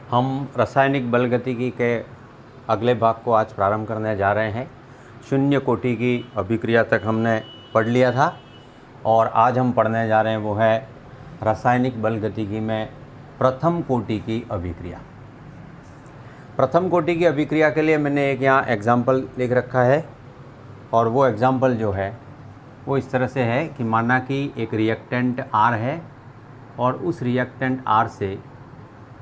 हम रासायनिक बलगतिकी के अगले भाग को आज प्रारंभ करने जा रहे हैं। शून्य कोटि की अभिक्रिया तक हमने पढ़ लिया था और आज हम पढ़ने जा रहे हैं वो है रासायनिक बलगतिकी में प्रथम कोटि की अभिक्रिया। प्रथम कोटि की अभिक्रिया के लिए मैंने एक यहाँ एग्जाम्पल लिख रखा है और वो एग्जाम्पल जो है वो इस तरह से है कि माना कि एक रिएक्टेंट R है और उस रिएक्टेंट R से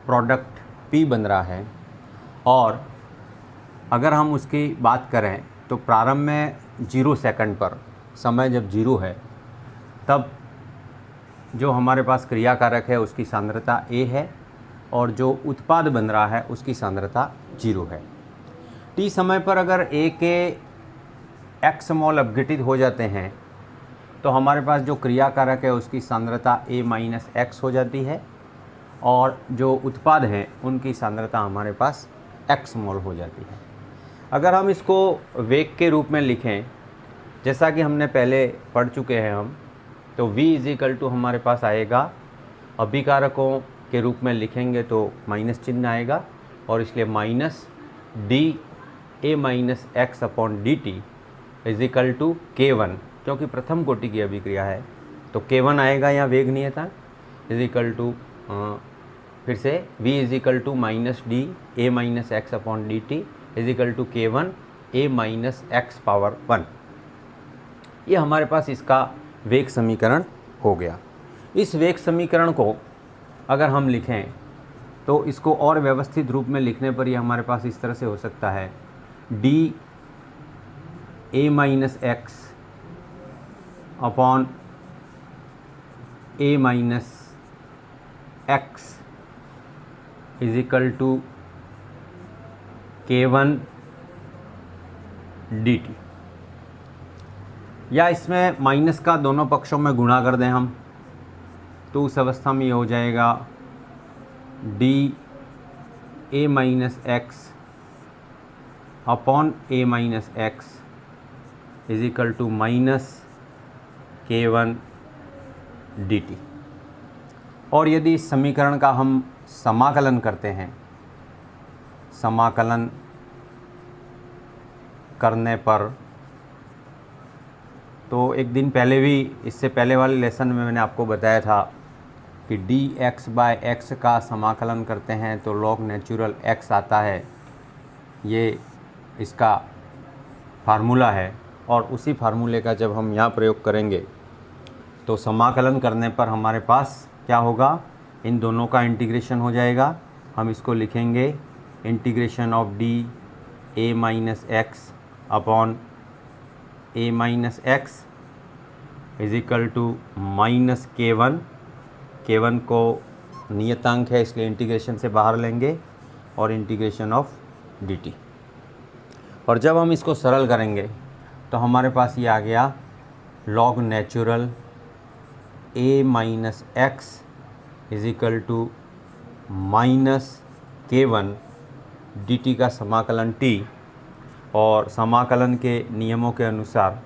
प्रोडक्ट P बन रहा है और अगर हम उसकी बात करें तो प्रारंभ में 0 सेकंड पर समय जब 0 है तब जो हमारे पास क्रिया कारक है उसकी सांद्रता A है और जो उत्पाद बन रहा है उसकी सांद्रता 0 है। T समय पर अगर A के x मोल अपघटित हो जाते हैं तो हमारे पास जो क्रिया कारक है उसकी सांद्रता A माइनस x हो जाती है और जो उत्पाद हैं उनकी सांद्रता हमारे पास x मोल हो जाती है। अगर हम इसको वेग के रूप में लिखें जैसा कि हमने पहले पढ़ चुके हैं हम, तो v इजिकल टू हमारे पास आएगा, अभिकारकों के रूप में लिखेंगे तो माइनस चिन्ह आएगा और इसलिए minus D A minus X upon D T is equal to K1, क्योंकि प्रथम कोटि की अभिक्रिया है तो K1 आएगा यहाँ वेग नियतांक इजिकल टू फिर से v is equal to minus D A minus X upon D T is equal to K1 a minus X power 1। ये हमारे पास इसका वेग समीकरण हो गया। इस वेग समीकरण को अगर हम लिखें तो इसको और व्यवस्थित रूप में लिखने पर ये हमारे पास इस तरह से हो सकता है, D A minus X upon A minus X is equal to K1 dt, या इसमें माइनस का दोनों पक्षों में गुणा कर दें हम तो उस अवस्था में ये हो जाएगा D A minus X upon A minus X is equal to minus K1 dt। और यदि इस समीकरण का हम समाकलन करते हैं, समाकलन करने पर तो एक दिन पहले भी, इससे पहले वाले लेसन में मैंने आपको बताया था कि dx बाय x का समाकलन करते हैं तो log नेचुरल x आता है, ये इसका फार्मूला है। और उसी फार्मूले का जब हम यहाँ प्रयोग करेंगे तो समाकलन करने पर हमारे पास क्या होगा, इन दोनों का इंटीग्रेशन हो जाएगा। हम इसको लिखेंगे integration of D A minus X upon A minus X is equal to minus K1 को नियतांक है इसलिए इंटीग्रेशन से बाहर लेंगे और इंटीग्रेशन ऑफ dt। और जब हम इसको सरल करेंगे तो हमारे पास ये आ गया log natural a minus X is equal to minus K1 dt का समाकलन t। और समाकलन के नियमों के अनुसार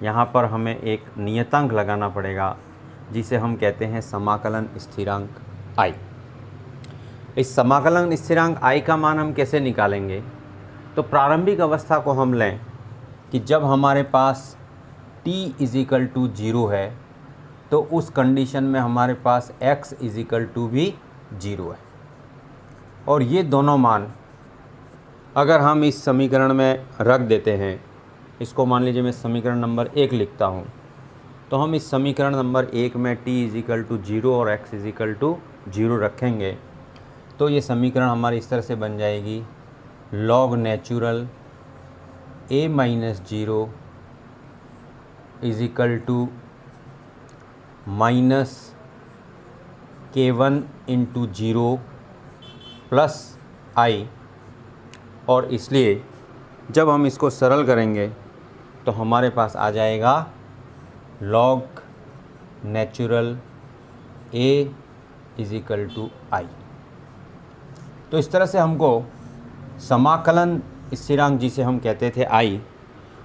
यहाँ पर हमें एक नियतांक लगाना पड़ेगा जिसे हम कहते हैं समाकलन स्थिरांक I। इस समाकलन स्थिरांक I का मान हम कैसे निकालेंगे, तो प्रारंभिक अवस्था को हम लें कि जब हमारे पास t इजिकल टू 0 है तो उस कंडीशन में हमारे पास x इजिकल टू भी 0 है। और ये दोनों मान अगर हम इस समीकरण में रख देते हैं, इसको मान लीजिए मैं समीकरण नंबर 1 लिखता हूँ, तो हम इस समीकरण नंबर 1 में t इजिकल टू 0 और x इजिकल टू 0 रखेंगे तो ये समीकरण हमारी इस तरह से बन जाएगी, log natural a minus 0 is equal to minus K1 into 0 plus I। और इसलिए जब हम इसको सरल करेंगे तो हमारे पास आ जाएगा log natural a is equal to I। तो इस तरह से हमको समाकलन स्थिरांक जिसे हम कहते थे I,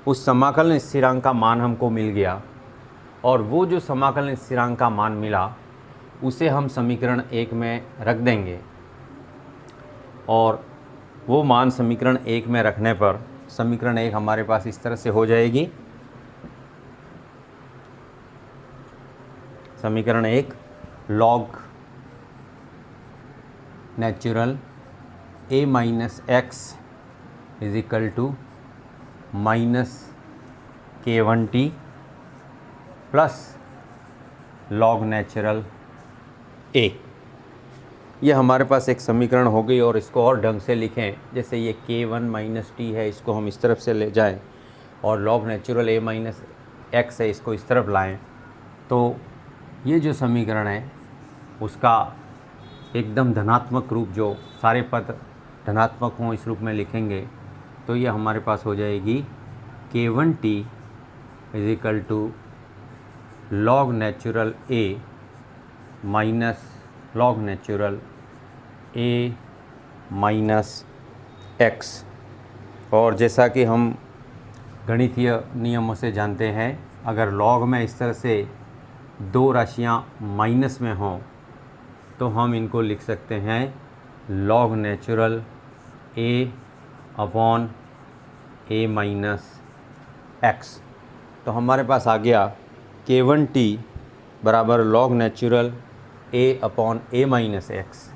उस समाकलन स्थिरांक का मान हमको मिल गया और वो जो समाकलन स्थिरांक का मान मिला उसे हम समीकरण 1 में रख देंगे। और वो मान समीकरण 1 में रखने पर समीकरण 1 हमारे पास इस तरह से हो जाएगी। समीकरण 1 log natural a minus X is equal to minus k1t plus log natural a। ये हमारे पास एक समीकरण हो गई। और इसको और ढंग से लिखें, जैसे ये k1 माइनस टी है, इसको हम इस तरफ से ले जाएं और log natural a minus x है, इसको इस तरफ लाएं, तो ये जो समीकरण है उसका एकदम धनात्मक रूप, जो सारे पद धनात्मक हों इस रूप में लिखेंगे, तो ये हमारे पास हो जाएगी k1t is equal to log natural a minus log natural a minus X. और जैसा कि हम गणितीय नियमों से जानते हैं, अगर लॉग में इस तरह से दो राशियां माइनस में हों तो हम इनको लिख सकते हैं log natural a upon a minus x. तो हमारे पास आ गया k1t बराबर log natural a upon a minus x,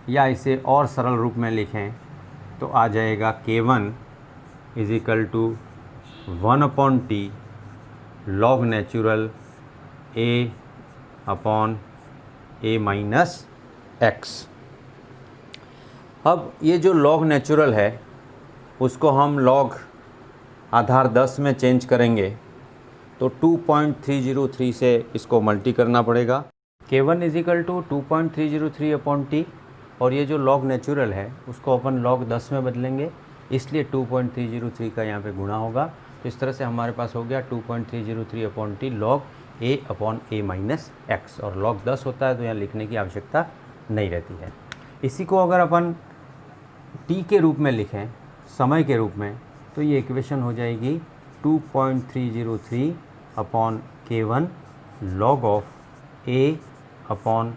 या इसे और सरल रूप में लिखें तो आ जाएगा k1 is equal to 1 upon T log natural a upon a minus X. अब ये जो लॉग नेचुरल है उसको हम लॉग आधार 10 में चेंज करेंगे तो 2.303 से इसको मल्टी करना पड़ेगा। k1 is equal to 2.303 upon T, और ये जो लॉग नेचुरल है उसको अपन लॉग 10 में बदलेंगे, इसलिए 2.303 का यहाँ पे गुणा होगा। तो इस तरह से हमारे पास हो गया 2.303 upon T log a upon a minus X, और लॉग 10 होता है तो यहाँ लिखने की आवश्यकता नहीं रहती है। इसी को अगर अपन t के रूप में लिखें, समय के रूप में, तो ये इक्वेशन हो जाएगी 2.303 upon k1 log of a upon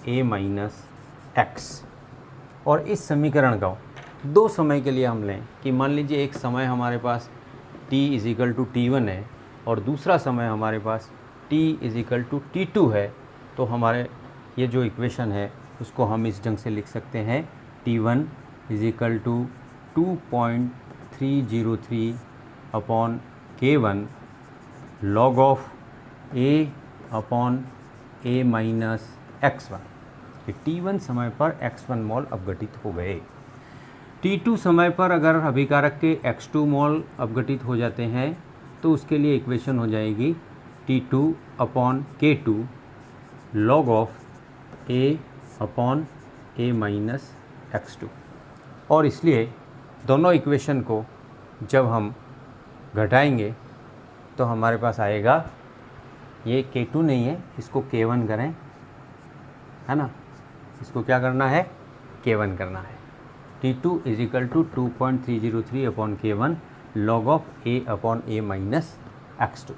a minus X. और इस समीकरण का दो समय के लिए हम लें कि मान लीजिए एक समय हमारे पास t is equal to T1 है और दूसरा समय हमारे पास t is equal to T2 है, तो हमारे ये जो इक्वेशन है उसको हम इस ढंग से लिख सकते हैं T1 is equal to 2.303 upon k1 log of a upon a minus x1। T1 समय पर x1 मोल अपघटित हो गए। T2 समय पर अगर अभिकारक के x2 मोल अपघटित हो जाते हैं तो उसके लिए इक्वेशन हो जाएगी T2 upon K2 log of a upon a minus x2। और इसलिए दोनों इक्वेशन को जब हम घटाएंगे तो हमारे पास आएगा, ये K2 नहीं है, इसको K1 करें, है ना, इसको क्या करना है, K1 करना है। T2 is equal to 2.303 upon K1 log of a upon a minus x2।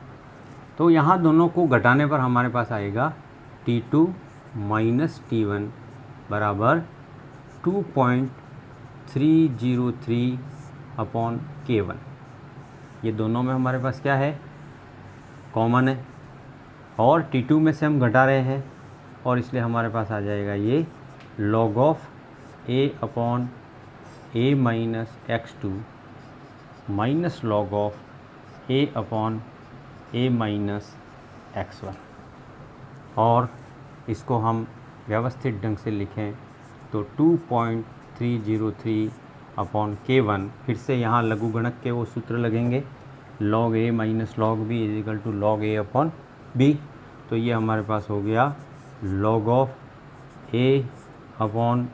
तो यहाँ दोनों को घटाने पर हमारे पास आएगा T2 माइनस T1 बराबर 2.303 अपॉन K1। ये दोनों में हमारे पास क्या है, कॉमन है, और T2 में से हम घटा रहे हैं, और इसलिए हमारे पास आ जाएगा ये log of a upon a minus x2 minus log of a upon a minus x1। और इसको हम व्यवस्थित ढंग से लिखें तो 2.303 अपॉन K1, फिर से यहाँ लघुगणक के वो सूत्र लगेंगे, log a minus log b is equal to log a upon b। तो ये हमारे पास हो गया log of a upon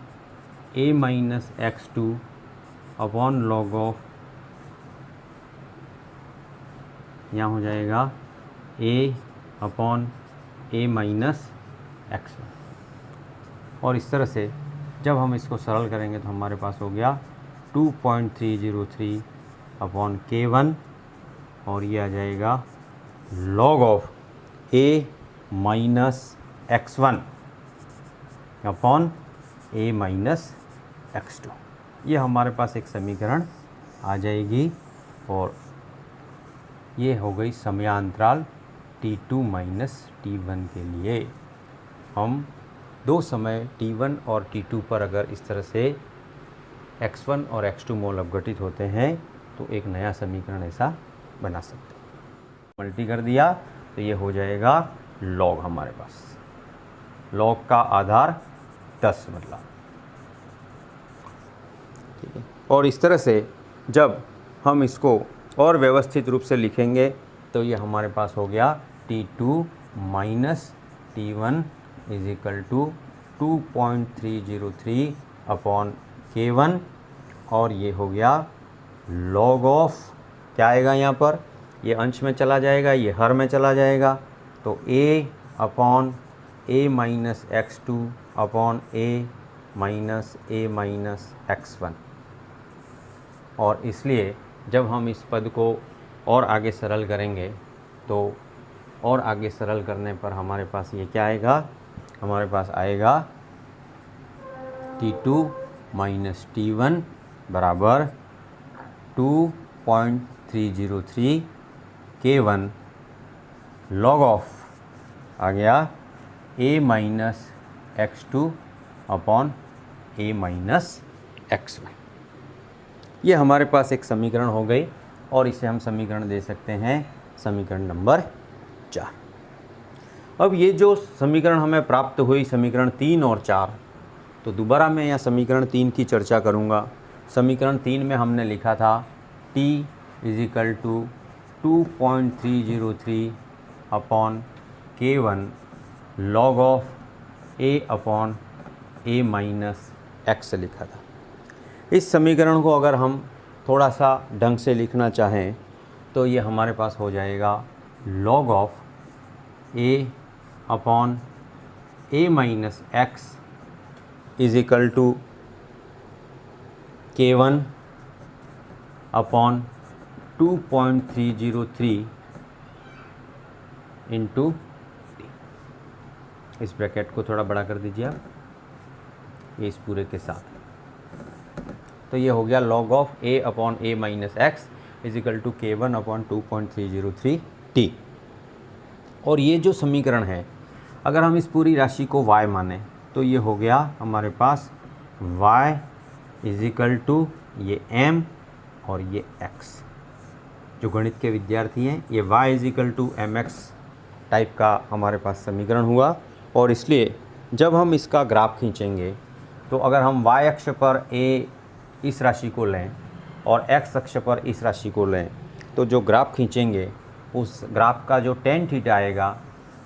a minus x2 upon log of, यहाँ हो जाएगा a upon a minus x1। और इस तरह से जब हम इसको सरल करेंगे तो हमारे पास हो गया 2.303 अपॉन K1, और ये आ जाएगा log of a minus x1 upon a minus x2। ये हमारे पास एक समीकरण आ जाएगी और ये हो गई समयांतराल T2 माइनस T1 के लिए। हम दो समय T1 और T2 पर अगर इस तरह से x1 और x2 मोल अपघटित होते हैं तो एक नया समीकरण ऐसा बना सकते हैं। मल्टी कर दिया तो ये हो जाएगा लॉग, हमारे पास लॉग का आधार 10 मतलब, ठीक है। और इस तरह से जब हम इसको और व्यवस्थित रूप से लिखेंगे तो ये हमारे पास हो गया T2 minus T1 is equal to 2.303 upon K1 और ये हो गया लॉग ऑफ, क्या आएगा यहाँ पर, ये अंश में चला जाएगा, ये हर में चला जाएगा, तो A upon A minus x2 upon A minus A minus x1। और इसलिए जब हम इस पद को और आगे सरल करेंगे तो और आगे सरल करने पर हमारे पास ये क्या आएगा, हमारे पास आएगा T2 माइनस T1 बराबर 2.303 K1 लॉग ऑफ आ गया A minus x2 upon A minus x1। ये हमारे पास एक समीकरण हो गई और इसे हम समीकरण दे सकते हैं समीकरण नंबर 4। अब ये जो समीकरण हमें प्राप्त हुई समीकरण 3 और 4, तो दोबारा मैं यहाँ समीकरण 3 की चर्चा करूँगा। समीकरण 3 में हमने लिखा था T is equal to 2.303 upon K1 log of A upon A minus x लिखा था। इस समीकरण को अगर हम थोड़ा सा ढंग से लिखना चाहें तो ये हमारे पास हो जाएगा log of A upon A minus x is equal to K1 upon 2.303 into T। इस ब्रैकेट को थोड़ा बड़ा कर दीजिए आप, ये इस पूरे के साथ, तो ये हो गया log of A upon A minus X is equal to K1 upon 2.303 T। और ये जो समीकरण है अगर हम इस पूरी राशि को y माने तो ये हो गया हमारे पास y इज इक्वल टू ये m और ये x। जो गणित के विद्यार्थी हैं ये y is equal to mx type का हमारे पास समीकरण हुआ। और इसलिए जब हम इसका ग्राफ खींचेंगे तो अगर हम y अक्ष पर a इस राशि को लें और x अक्ष पर इस राशि को लें तो जो ग्राफ खींचेंगे उस ग्राफ का जो tan थीटा आएगा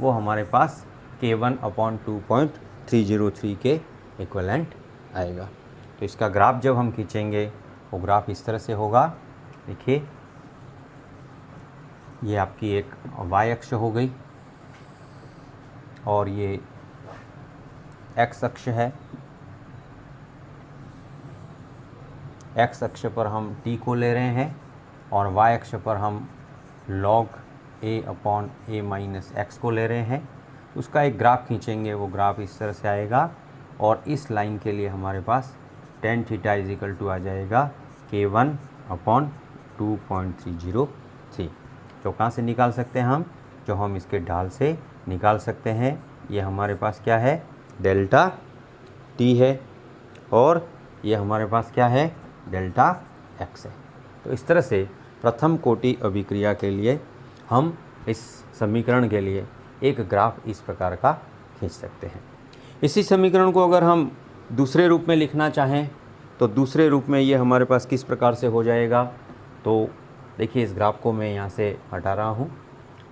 वो हमारे पास K1 अपॉन 2.303 के इक्वलेंट आएगा। तो इसका ग्राफ जब हम खींचेंगे वो ग्राफ इस तरह से होगा। देखिए ये आपकी एक y अक्ष हो गई और ये x अक्ष है। x अक्ष पर हम t को ले रहे हैं और y अक्ष पर हम log a upon a minus x को ले रहे हैं। उसका एक ग्राफ खींचेंगे, वो ग्राफ इस तरह से आएगा और इस लाइन के लिए हमारे पास tan theta is equal to आ जाएगा K1 अपॉन 2.303। जो कहाँ से निकाल सकते हैं हम, जो हम इसके ढाल से निकाल सकते हैं। ये हमारे पास क्या है, डेल्टा t है और ये हमारे पास क्या है, डेल्टा x है। तो इस तरह से प्रथम कोटि अभिक्रिया के लिए हम इस समीकरण के लिए एक ग्राफ इस प्रकार का खींच सकते हैं। इसी समीकरण को अगर हम दूसरे रूप में लिखना चाहें तो दूसरे रूप में ये हमारे पास किस प्रकार से हो जाएगा। तो देखिए इस ग्राफ को मैं यहाँ से हटा रहा हूँ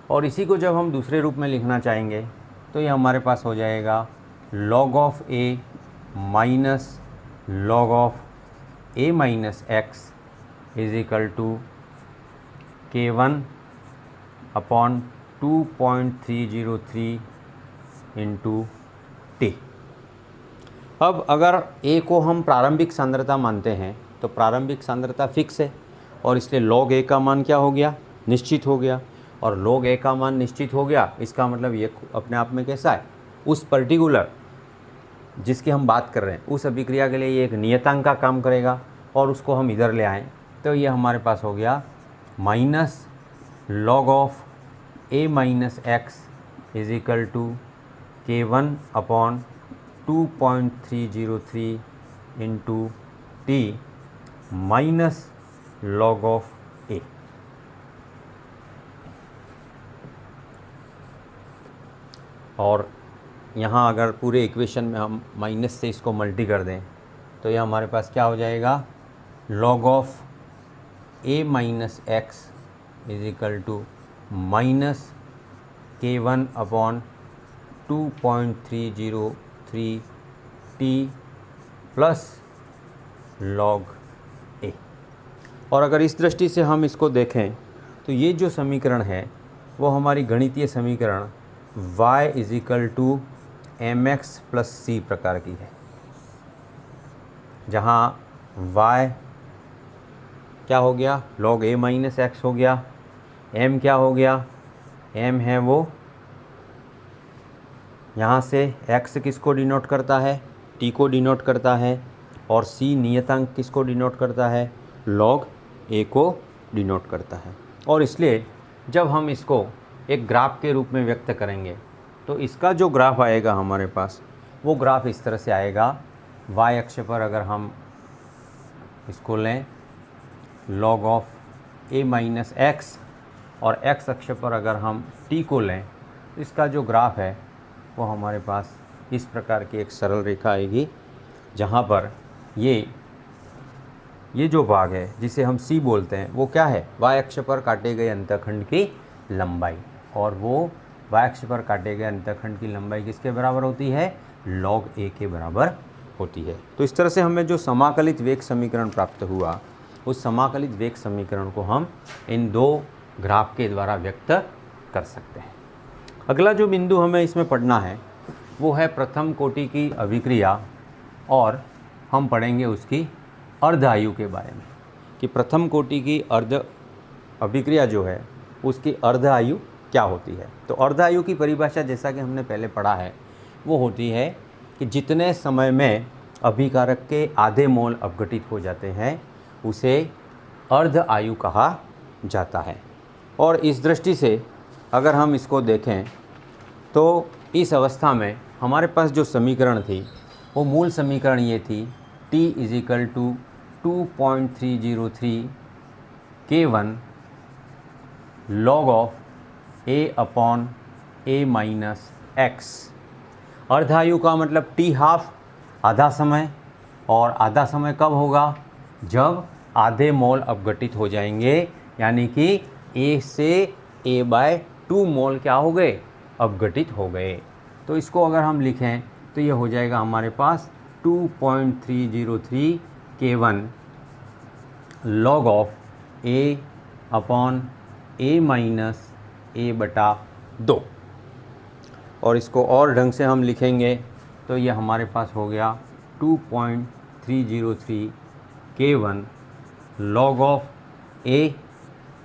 और इसी को जब हम दूसरे रूप में लिखना चाहेंगे तो ये हमारे पास हो जाएगा log of a minus log of a minus X is equal to K1 upon 2.303 into T. अब अगर a को हम प्रारंभिक सांद्रता मानते हैं तो प्रारंभिक सांद्रता फिक्स है और इसलिए log a का मान क्या हो गया, निश्चित हो गया। और log a का मान निश्चित हो गया इसका मतलब ये अपने आप में कैसा है, उस पर्टिकुलर जिसकी हम बात कर रहे हैं उस अभिक्रिया के लिए ये एक नियतांक का काम करेगा। और उसको हम इधर ले आएँ तो ये हमारे पास हो गया minus log of a minus X is equal to K1 upon 2.303 into T minus log of a। और यहाँ अगर पूरे इक्वेशन में हम माइनस से इसको मल्टी कर दें तो यह हमारे पास क्या हो जाएगा, log of a minus X is equal to minus K1 upon 2.303 T plus log a। और अगर इस दृष्टि से हम इसको देखें तो ये जो समीकरण है वो हमारी गणितीय समीकरण y is equal to M X plus C प्रकार की है, जहाँ y क्या हो गया, log a माइनस एक्स हो गया, m क्या हो गया, m है वो यहाँ से x किसको डिनोट करता है, t को डिनोट करता है, और c नियतांक किसको डिनोट करता है, log a को डिनोट करता है। और इसलिए जब हम इसको एक ग्राफ के रूप में व्यक्त करेंगे तो इसका जो ग्राफ आएगा हमारे पास वो ग्राफ इस तरह से आएगा। y अक्ष पर अगर हम इसको लें log of a minus X, और x अक्ष पर अगर हम t को लें तो इसका जो ग्राफ है वो हमारे पास इस प्रकार की एक सरल रेखा आएगी, जहाँ पर ये जो भाग है जिसे हम c बोलते हैं वो क्या है, y अक्ष पर काटे गए अंतःखंड की लंबाई, और वो y अक्ष पर काटे गए अंतःखंड की लंबाई किसके बराबर होती है, log a के बराबर होती है। तो इस तरह से हमें जो समाकलित वेग समीकरण प्राप्त हुआ उस समाकलित वेग समीकरण को हम इन दो ग्राफ के द्वारा व्यक्त कर सकते हैं। अगला जो बिंदु हमें इसमें पढ़ना है वो है प्रथम कोटि की अभिक्रिया, और हम पढ़ेंगे उसकी अर्ध आयु के बारे में कि प्रथम कोटि की अर्ध अभिक्रिया जो है उसकी अर्ध आयु क्या होती है। तो अर्ध आयु की परिभाषा जैसा कि हमने पहले पढ़ा है वो होती है कि जितने समय में अभिकारक के आधे मोल अपघटित हो जाते हैं उसे अर्ध आयु कहा जाता है। और इस दृष्टि से अगर हम इसको देखें तो इस अवस्था में हमारे पास जो समीकरण थी वो मूल समीकरण ये थी, t is equal to 2.303 K1 log of a upon a minus X. अर्धायु का मतलब t हाफ, आधा समय, और आधा समय कब होगा, जब आधे मोल अपघटित हो जाएंगे, यानी कि a से a/2 मोल क्या हो गए, अपघटित हो गए। तो इसको अगर हम लिखें तो ये हो जाएगा हमारे पास 2.303 K1 log of a upon a minus a/2। और इसको और ढंग से हम लिखेंगे तो ये हमारे पास हो गया 2.303 K1 log ऑफ a,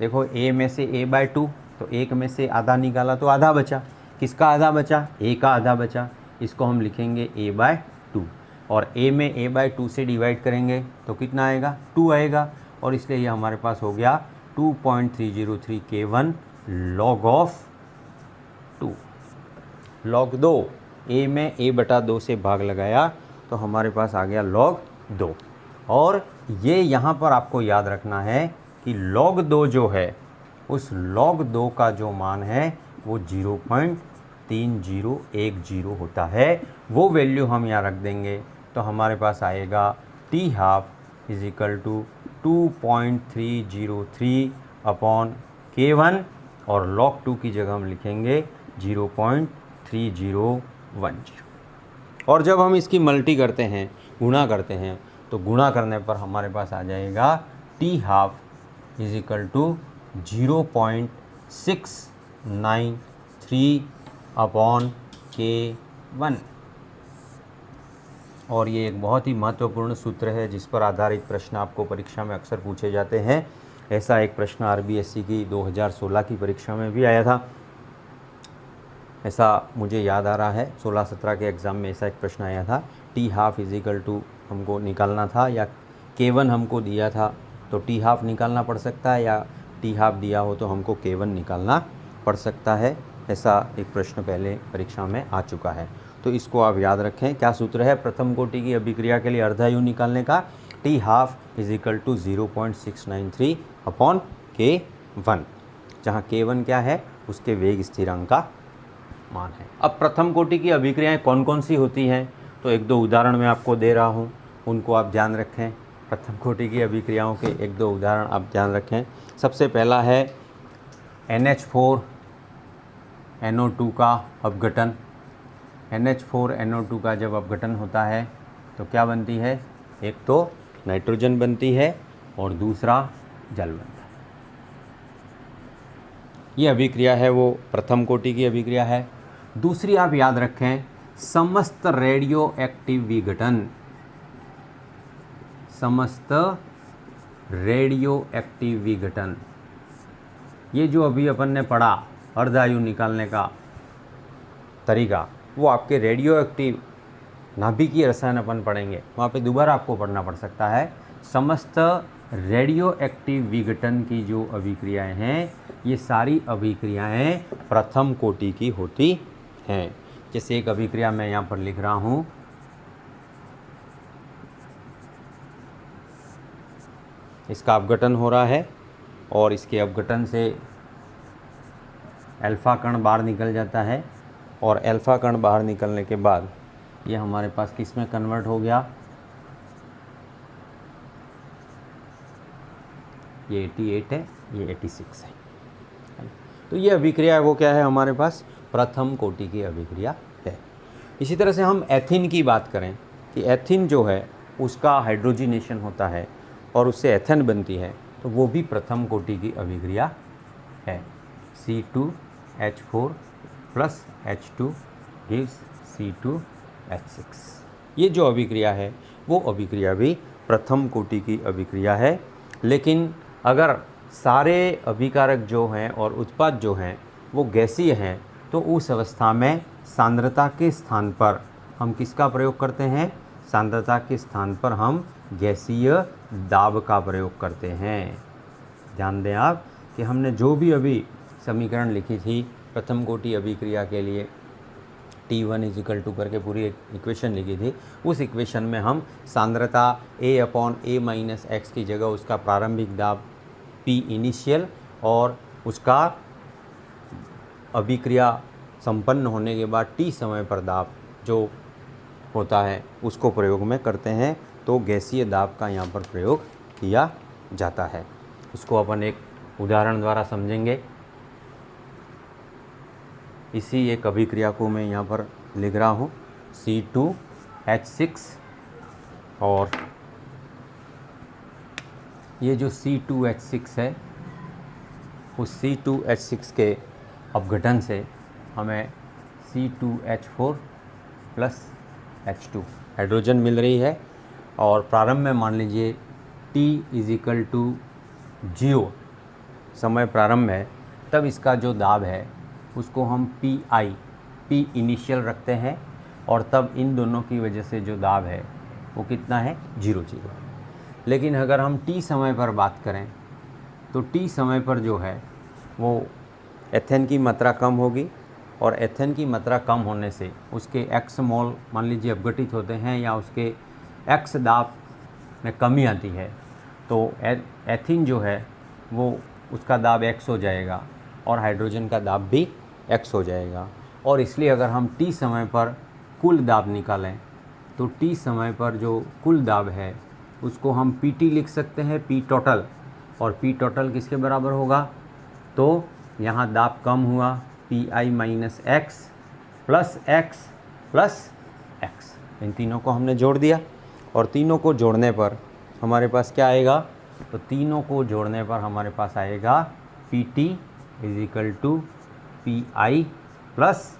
देखो a में से a/2, तो एक में से आधा निकाला तो आधा बचा, किसका आधा बचा, a का आधा बचा, इसको हम लिखेंगे a/2, और a में a/2 से डिवाइड करेंगे तो कितना आएगा, 2 आएगा, और इसलिए ये हमारे पास हो गया 2.303 K1 log of 2 log 2, a में a/2 से भाग लगाया तो हमारे पास आ गया log 2। और ये यहाँ पर आपको याद रखना है कि log 2 जो है उस log 2 का जो मान है वो 0.3010 होता है, वो वैल्यू हम यहाँ रख देंगे तो हमारे पास आएगा t half is equal to 2.303 upon K1, और log 2 की जगह हम लिखेंगे 0.3010। और जब हम इसकी मल्टी करते हैं, गुणा करते हैं, तो गुणा करने पर हमारे पास आ जाएगा t half is equal to 0.693 upon K1। और ये एक बहुत ही महत्वपूर्ण सूत्र है जिस पर आधारित प्रश्न आपको परीक्षा में अक्सर पूछे जाते हैं। ऐसा एक प्रश्न RBSC की 2016 की परीक्षा में भी आया था, ऐसा मुझे याद आ रहा है। 16-17 के एग्ज़ाम में ऐसा एक प्रश्न आया था, t half is equal to हमको निकालना था या K1 हमको दिया था तो टी हाफ निकालना पड़ सकता है, या टी हाफ दिया हो तो हमको K1 निकालना पड़ सकता है। ऐसा एक प्रश्न पहले परीक्षा में आ चुका है, तो इसको आप याद रखें। क्या सूत्र है प्रथम कोटि की अभिक्रिया के लिए अर्धा यू निकालने का? T half is equal to 0.693 upon K1, जहाँ K1 क्या है? उसके वेग स्थिरांक का मान है। अब प्रथम कोटि की अभिक्रियाएं कौन कौन सी होती हैं, तो एक दो उदाहरण मैं आपको दे रहा हूँ, उनको आप ध्यान रखें। प्रथम कोटि की अभिक्रियाओं के एक दो उदाहरण आप ध्यान रखें। सबसे पहला है NH4NO2 का अपघटन। NH4NO2 का जब अपघटन होता है तो क्या बनती है? एक तो नाइट्रोजन बनती है और दूसरा जल बनता है। ये अभिक्रिया है वो प्रथम कोटि की अभिक्रिया है। दूसरी आप याद रखें, समस्त रेडियो एक्टिव विघटन। समस्त रेडियो एक्टिव विघटन, ये जो अभी अपन ने पढ़ा अर्धायु निकालने का तरीका, वो आपके रेडियो एक्टिव नाभिकीय रसायन अपन पढ़ेंगे, वहाँ पे दोबारा आपको पढ़ना पड़ सकता है। समस्त रेडियो एक्टिव विघटन की जो अभिक्रियाएं हैं, ये सारी अभिक्रियाएं प्रथम कोटि की होती हैं। जैसे एक अभिक्रिया मैं यहाँ पर लिख रहा हूँ, इसका अपघटन हो रहा है और इसके अपघटन से अल्फा कण बाहर निकल जाता है, और अल्फा कण बाहर निकलने के बाद ये हमारे पास किस में कन्वर्ट हो गया? ये 88 है, ये 86 है। तो ये अभिक्रिया है वो क्या है हमारे पास? प्रथम कोटि की अभिक्रिया है। इसी तरह से हम एथिन की बात करें कि एथिन जो है उसका हाइड्रोजिनेशन होता है और उससे एथेन बनती है, तो वो भी प्रथम कोटि की अभिक्रिया है। C2H4 plus H2 gives C2H6। ये जो अभिक्रिया है वो अभिक्रिया भी प्रथम कोटि की अभिक्रिया है। लेकिन अगर सारे अभिकारक जो हैं और उत्पाद जो हैं वो गैसीय हैं, तो उस अवस्था में सांद्रता के स्थान पर हम किसका प्रयोग करते हैं? सांद्रता के स्थान पर हम गैसीय दाब का प्रयोग करते हैं। ध्यान दें आप कि हमने जो भी अभी समीकरण लिखी थी प्रथम कोटि अभिक्रिया के लिए, T1 इजिकल टू करके पूरी एक इक्वेशन लिखी थी, उस इक्वेशन में हम सांद्रता A/A-X की जगह उसका प्रारंभिक दाब P इनिशियल और उसका अभिक्रिया संपन्न होने के बाद T समय पर दाब जो होता है उसको प्रयोग में करते हैं। तो गैसीय दाब का यहाँ पर प्रयोग किया जाता है। उसको अपन एक उदाहरण द्वारा समझेंगे। इसी एक अभिक्रिया को मैं यहाँ पर लिख रहा हूँ, C2H6, और ये जो C2H6 है उस C2H6 के अपघटन से हमें C2H4 प्लस H2 हाइड्रोजन मिल रही है, और प्रारंभ में मान लीजिए T इजिकल टू 0 समय प्रारंभ है, तब इसका जो दाब है उसको हम P इनिशियल रखते हैं, और तब इन दोनों की वजह से जो दाब है वो कितना है? 0 0। लेकिन अगर हम T समय पर बात करें तो T समय पर जो है वो एथेन की मात्रा कम होगी, और एथेन की मात्रा कम होने से उसके X मोल मान लीजिए अपघटित होते हैं या उसके X दाब में कमी आती है, तो एथिन जो है वो उसका दाब X हो जाएगा और हाइड्रोजन का दाब भी X हो जाएगा। और इसलिए अगर हम T समय पर कुल दाब निकालें तो T समय पर जो कुल दाब है उसको हम PT लिख सकते हैं, P टोटल, और P टोटल किसके बराबर होगा? तो यहाँ दाब कम हुआ, Pi-X plus X plus X, इन तीनों को हमने जोड़ दिया, और तीनों को जोड़ने पर हमारे पास क्या आएगा? तो तीनों को जोड़ने पर हमारे पास आएगा PT is equal to Pi plus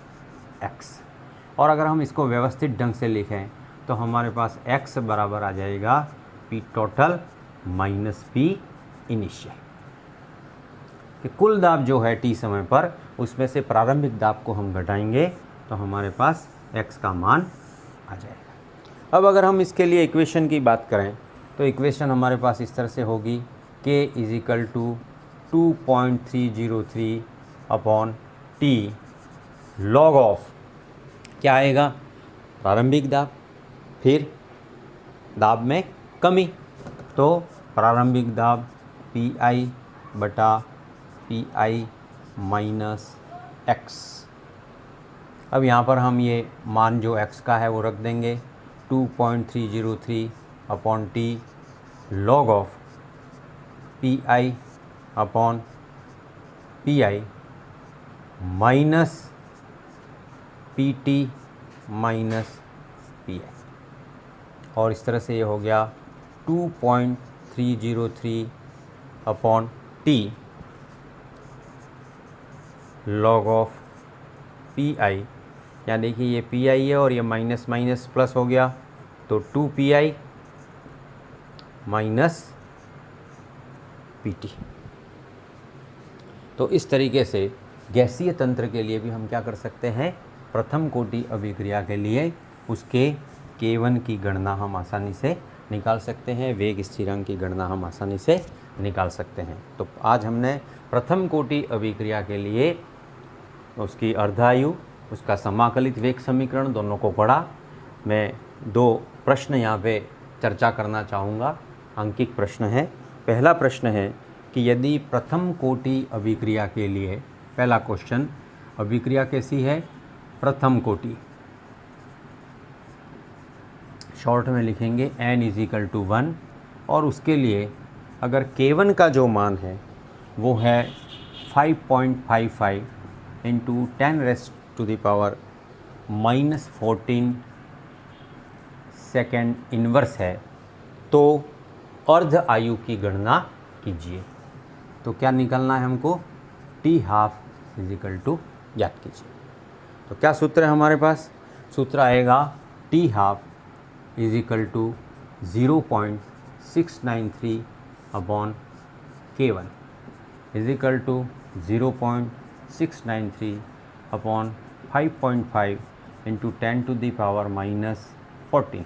X। और अगर हम इसको व्यवस्थित ढंग से लिखें तो हमारे पास X बराबर आ जाएगा P total minus P initial. कि कुल दाब जो है T समय पर, उसमें से प्रारंभिक दाब को हम घटाएंगे तो हमारे पास X का मान आ जाएगा। अब अगर हम इसके लिए इक्वेशन की बात करें तो इक्वेशन हमारे पास इस तरह से होगी k is equal to 2.303 upon t log of क्या आएगा, प्रारंभिक दाब, फिर दाब में कमी, तो प्रारंभिक दाब PI बटा PI माइनस x। अब यहाँ पर हम ये मान जो x का है वो रख देंगे 2.303 upon t log of PI upon PI minus PT minus PI, और इस तरह से ये हो गया 2.303 upon t log of PI। यहाँ देखिए ये PI है और ये माइनस माइनस प्लस हो गया, तो 2PI माइनस PT। तो इस तरीके से गैसीय तंत्र के लिए भी हम क्या कर सकते हैं, प्रथम कोटि अभिक्रिया के लिए उसके K1 की गणना हम आसानी से निकाल सकते हैं, वेग स्थिरांक की गणना हम आसानी से निकाल सकते हैं। तो आज हमने प्रथम कोटि अभिक्रिया के लिए उसकी अर्धायु, उसका समाकलित वेग समीकरण दोनों को पढ़ा। मैं दो प्रश्न यहाँ पे चर्चा करना चाहूँगा, अंकित प्रश्न है। पहला प्रश्न है कि यदि प्रथम कोटि अभिक्रिया के लिए, पहला क्वेश्चन, अभिक्रिया कैसी है, प्रथम कोटि, शॉर्ट में लिखेंगे n इज इक्वल टू 1, और उसके लिए अगर K1 का जो मान है वो है 5.55 इंटू 10⁻⁻14 सेकेंड इन्वर्स है, तो अर्ध आयु की गणना कीजिए। तो क्या निकलना है हमको, T½ इज इक्वल टू, याद कीजिए। तो क्या सूत्र है हमारे पास, सूत्र आएगा T½ is equal to 0.693 upon K1 is equal to 0.693 upon 5.5 into 10⁻⁻14।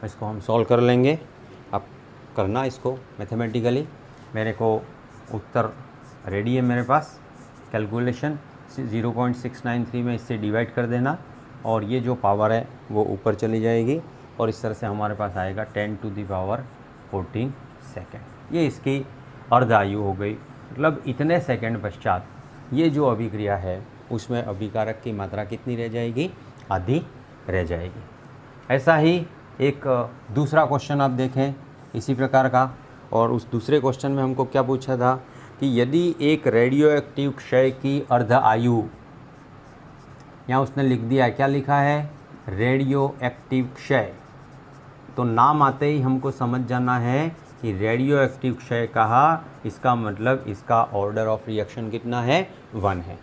इसको हम सॉल्व कर लेंगे। आप करना इसको मैथमेटिकली, मेरे को उत्तर रेडी है मेरे पास। कैलकुलेशन 0.693 में इससे डिवाइड कर देना, और ये जो पावर है वो ऊपर चली जाएगी, और इस तरह से हमारे पास आएगा 10⁻14 सेकेंड। ये इसकी अर्ध आयु हो गई। मतलब इतने सेकंड पश्चात ये जो अभिक्रिया है उसमें अभिकारक की मात्रा कितनी रह जाएगी, आधी रह जाएगी। ऐसा ही एक दूसरा क्वेश्चन आप देखें इसी प्रकार का, और उस दूसरे क्वेश्चन में हमको क्या पूछा था कि यदि एक रेडियो एक्टिव क्षय की अर्ध आयु, यहाँ उसने लिख दिया, क्या लिखा है, रेडियो एक्टिव क्षय। तो नाम आते ही हमको समझ जाना है कि रेडियो एक्टिव क्षय कहा, इसका मतलब इसका ऑर्डर ऑफ रिएक्शन कितना है, 1 है,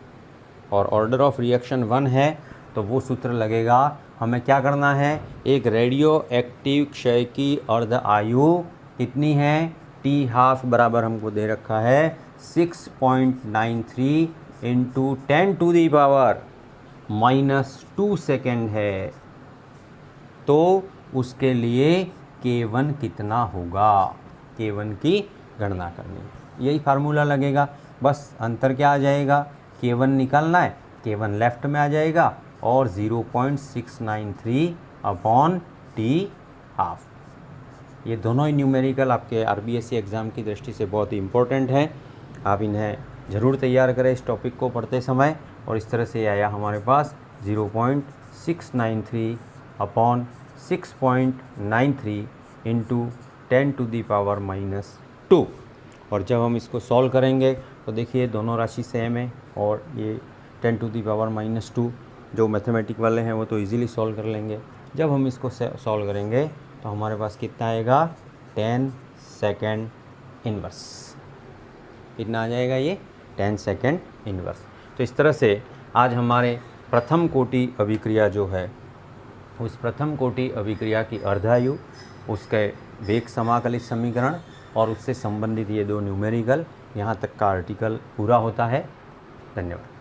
और ऑर्डर ऑफ रिएक्शन 1 है, तो वो सूत्र लगेगा। हमें क्या करना है, एक रेडियो एक्टिव क्षय की अर्ध आयु कितनी है, T½ बराबर हमको दे रखा है 6.93 इंटू 10⁻⁻² सेकेंड है, तो उसके लिए K1 कितना होगा, K1 की गणना करनी है। यही फार्मूला लगेगा, बस अंतर क्या आ जाएगा, K1 निकालना है, K1 लेफ्ट में आ जाएगा, और 0.693 अपॉन T½ ये दोनों ही न्यूमेरिकल आपके RBSC एग्ज़ाम की दृष्टि से बहुत ही इम्पोर्टेंट हैं। आप इन्हें ज़रूर तैयार करें इस टॉपिक को पढ़ते समय। और इस तरह से आया हमारे पास 0.693 अपॉन 6.93 इंटू 10⁻⁻²। और जब हम इसको सॉल्व करेंगे तो देखिए दोनों राशि सेम है, और ये 10⁻⁻² जो मैथमेटिक वाले हैं वो तो इजीली सॉल्व कर लेंगे। जब हम इसको सॉल्व करेंगे तो हमारे पास कितना आएगा, 10 सेकेंड इन्वर्स। कितना आ जाएगा ये, 10 सेकेंड इन्वर्स। तो इस तरह से आज हमारे प्रथम कोटि अभिक्रिया जो है, उस प्रथम कोटि अभिक्रिया की अर्धायु, उसके वेग समाकलित समीकरण और उससे संबंधित ये दो न्यूमेरिकल, यहाँ तक का आर्टिकल पूरा होता है। धन्यवाद।